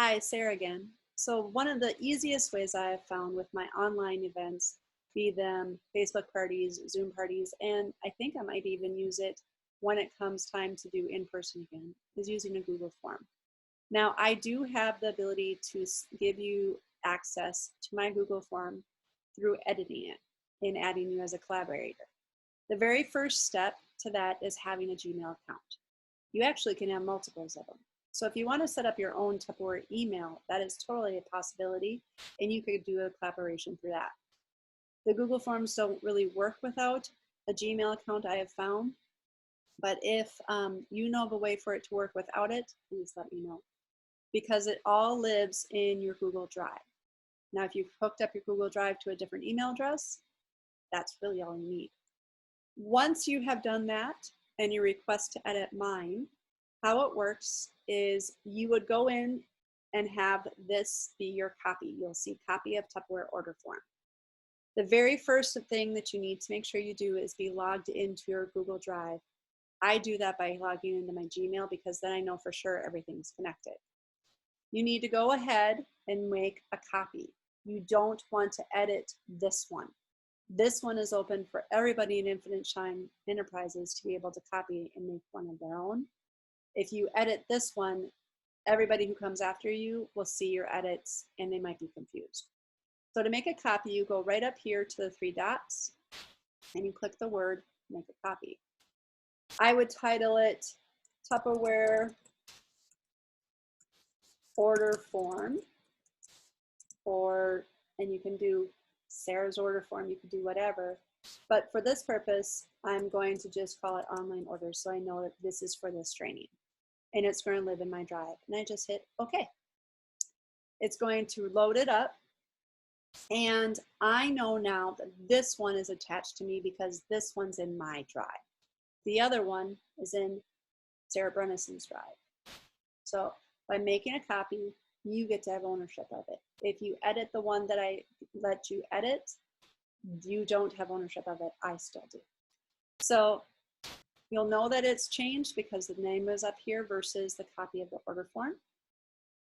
Hi, Sarah again. So one of the easiest ways I have found with my online events, be them Facebook parties, Zoom parties, and I think I might even use it when it comes time to do in person again, is using a Google form. Now, I do have the ability to give you access to my Google form through editing it and adding you as a collaborator. The very first step to that is having a Gmail account. You actually can have multiples of them. So if you want to set up your own Tupperware email, that is totally a possibility, and you could do a collaboration through that. The Google Forms don't really work without a Gmail account, I have found, but if you know of a way for it to work without it, please let me know, because it all lives in your Google Drive. Now, if you've hooked up your Google Drive to a different email address, that's really all you need. Once you have done that and you request to edit mine, how it works is you would go in and have this be your copy. You'll see copy of Tupperware order form. The very first thing that you need to make sure you do is be logged into your Google Drive. I do that by logging into my Gmail because then I know for sure everything's connected. You need to go ahead and make a copy. You don't want to edit this one. This one is open for everybody in Infinite Shine Enterprises to be able to copy and make one of their own. If you edit this one, everybody who comes after you will see your edits and they might be confused. So to make a copy, you go right up here to the three dots and you click the word, make a copy. I would title it Tupperware order form, and you can do Sarah's order form, you can do whatever. But for this purpose, I'm going to just call it online orders so I know that this is for this training. And it's going to live in my drive. And I just hit OK. It's going to load it up. And I know now that this one is attached to me because this one's in my drive. The other one is in Sarah Brenison's drive. So by making a copy, you get to have ownership of it. If you edit the one that I let you edit, you don't have ownership of it. I still do. So you'll know that it's changed because the name is up here versus the copy of the order form.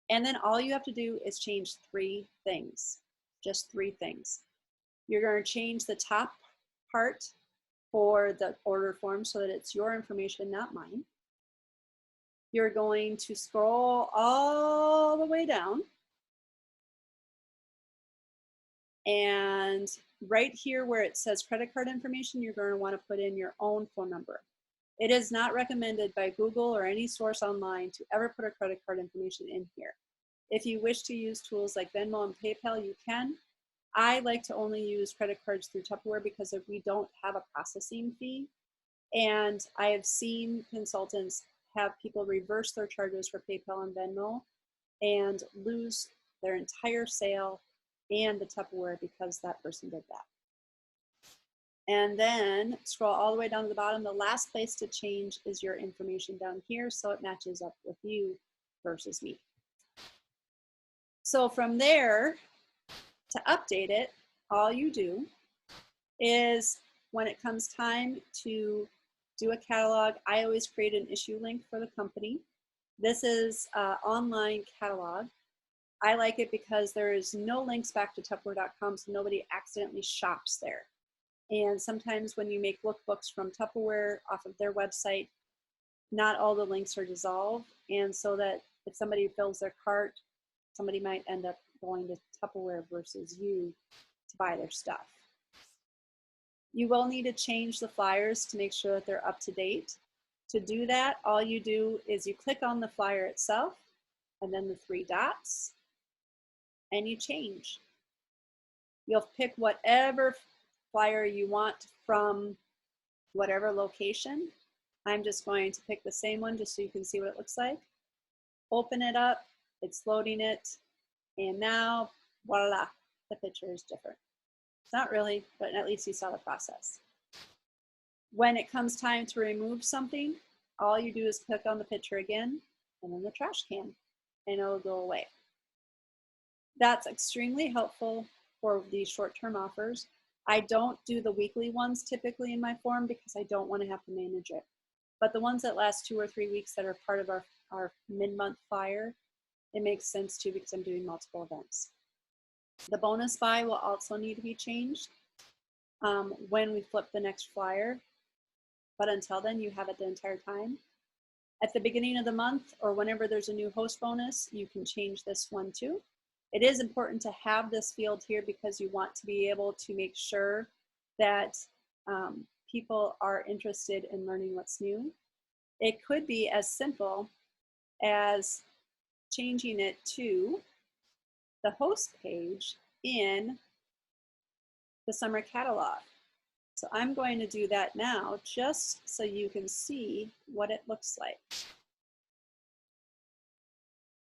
And then all you have to do is change three things, just three things. You're going to change the top part for the order form so that it's your information, not mine. You're going to scroll all the way down. And right here where it says credit card information, you're going to want to put in your own phone number. It is not recommended by Google or any source online to ever put a credit card information in here. If you wish to use tools like Venmo and PayPal, you can. I like to only use credit cards through Tupperware because we don't have a processing fee. And I have seen consultants have people reverse their charges for PayPal and Venmo and lose their entire sale and the Tupperware because that person did that. And then scroll all the way down to the bottom. The last place to change is your information down here so it matches up with you versus me. So from there, to update it, all you do is when it comes time to do a catalog, I always create an issue link for the company. This is an online catalog. I like it because there is no links back to Tupperware.com, so nobody accidentally shops there. And sometimes when you make lookbooks from Tupperware off of their website, not all the links are dissolved. And so that if somebody fills their cart, somebody might end up going to Tupperware versus you to buy their stuff. You will need to change the flyers to make sure that they're up to date. To do that, all you do is you click on the flyer itself and then the three dots and you change. You'll pick whatever flyer you want from whatever location. I'm just going to pick the same one just so you can see what it looks like. Open it up, it's loading it, and now, voila, the picture is different. It's not really, but at least you saw the process. When it comes time to remove something, all you do is click on the picture again and then the trash can, and it'll go away. That's extremely helpful for these short-term offers. I don't do the weekly ones typically in my form because I don't want to have to manage it. But the ones that last 2 or 3 weeks that are part of our mid-month flyer, it makes sense too because I'm doing multiple events. The bonus buy will also need to be changed when we flip the next flyer, but until then, you have it the entire time. At the beginning of the month or whenever there's a new host bonus, you can change this one too. It is important to have this field here because you want to be able to make sure that people are interested in learning what's new. It could be as simple as changing it to the host page in the summer catalog. So I'm going to do that now just so you can see what it looks like.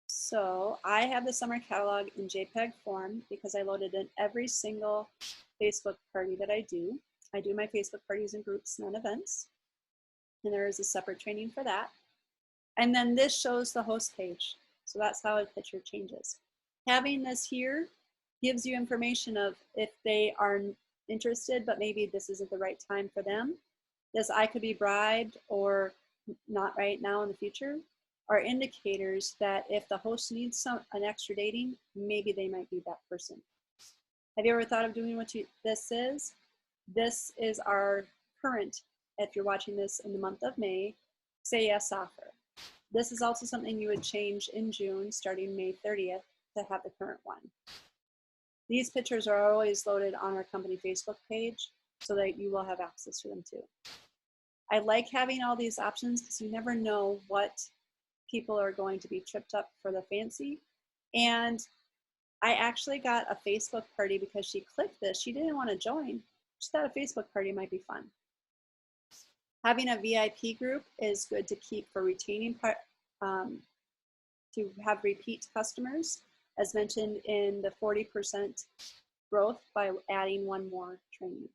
So I have the summer catalog in JPEG form because I loaded in every single Facebook party that I do. I do my Facebook parties in groups, not events. And there is a separate training for that. And then this shows the host page. So that's how a picture changes. Having this here gives you information of if they are interested, but maybe this isn't the right time for them. This I could be bribed or not right now in the future are indicators that if the host needs an extra dating, maybe they might be that person. Have you ever thought of doing what this is? This is our current, if you're watching this in the month of May, say yes offer. This is also something you would change in June, starting May 30th, to have the current one. These pictures are always loaded on our company Facebook page so that you will have access to them too. I like having all these options because you never know what people are going to be tripped up for the fancy. And I actually got a Facebook party because she clicked this. She didn't want to join. She thought a Facebook party might be fun. Having a VIP group is good to keep for retaining, to have repeat customers, as mentioned in the 40% growth by adding one more training.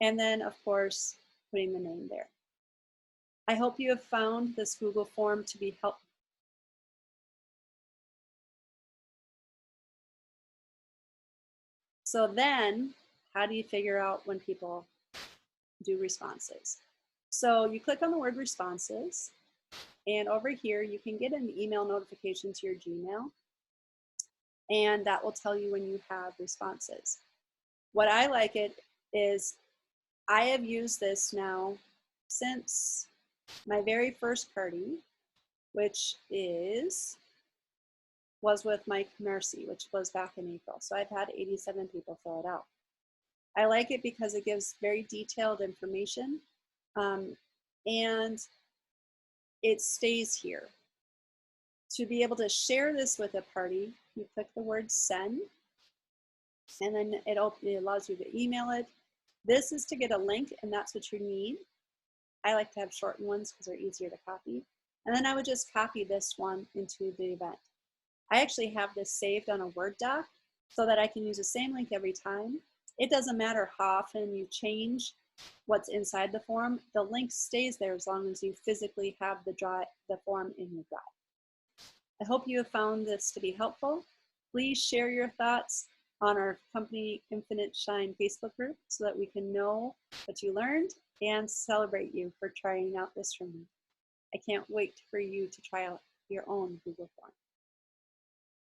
And then, of course, putting the name there. I hope you have found this Google form to be helpful. So then, how do you figure out when people do responses? So you click on the word responses, and over here you can get an email notification to your Gmail, and that will tell you when you have responses. What I like it is I have used this now since my very first party, which was with Mike Mercy, which was back in April. So I've had 87 people fill it out. I like it because it gives very detailed information and it stays here. To be able to share this with a party, you click the word send, and then it allows you to email it. This is to get a link, and that's what you need. I like to have shortened ones because they're easier to copy. And then I would just copy this one into the event. I actually have this saved on a Word doc so that I can use the same link every time. It doesn't matter how often you change what's inside the form. The link stays there as long as you physically have the form in your drive. I hope you have found this to be helpful. Please share your thoughts on our company Infinite Shine Facebook group so that we can know what you learned and celebrate you for trying out this training. I can't wait for you to try out your own Google form.